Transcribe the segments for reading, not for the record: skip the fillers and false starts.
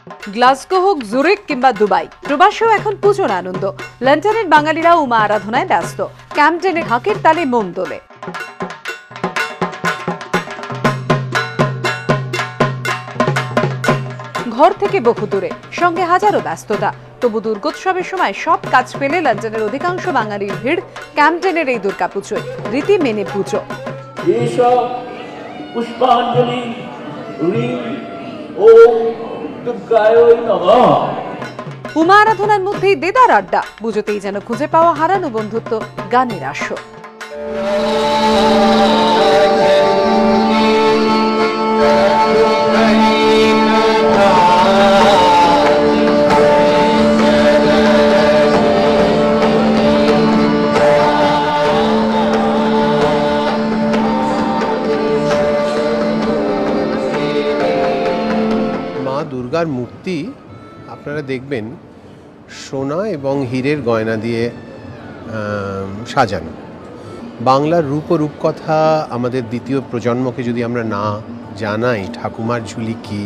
Glasgow হোক, Zurich কিংবা Dubai, প্রবাসেও এখন পুজোর আনন্দ। লন্ডনের বাঙালিরা উমা আরাধনায় ব্যস্ত। ক্যাম্পডেনে ঢাকের তালে মন দোলে। ঘর থেকে বহু দূরে, সঙ্গে হাজারো ব্যস্ততা। তবু দুর্গোৎসবের সময় সব কাজ ফেলে লন্ডনের অধিকাংশ বাঙালির ভিড় ক্যাম্পডেনের এই দুর্গাপুজোয়। রীতি মেনে পুজো। উমা আরাধনার মধ্যেই দেদার আড্ডা। পুজোতেই যেন খুঁজে পাওয়া হারানো বন্ধুত্ব, গানের আসর। দুর্গার মূর্তি আপনারা দেখবেন সোনা এবং হীরের গয়না দিয়ে সাজানো। বাংলার রূপ ও রূপকথা আমাদের দ্বিতীয় প্রজন্মকে যদি আমরা না জানাই, ঠাকুমার ঝুলি কি,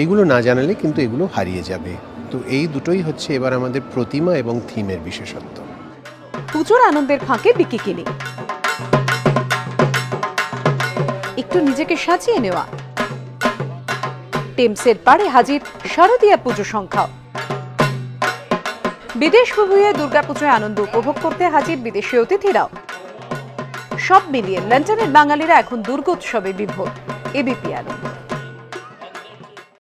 এইগুলো না জানালে কিন্তু এগুলো হারিয়ে যাবে। তো এই দুটোই হচ্ছে এবার আমাদের প্রতিমা এবং থিমের বিশেষত্ব। পুজোর আনন্দের ফাঁকে বিকিকিনি, একটু নিজেকে সাজিয়ে নেওয়া। টেমসের পাড়ে হাজির শারদীয়া পুজো সংখ্যাও। বিদেশ ভুবুয়ে দুর্গাপুজোয় আনন্দ উপভোগ করতে হাজির বিদেশি অতিথিরাও। সব মিলিয়ে লন্ডনের বাঙালিরা এখন দুর্গোৎসবে বিভোর। এবিপি আনন্দ।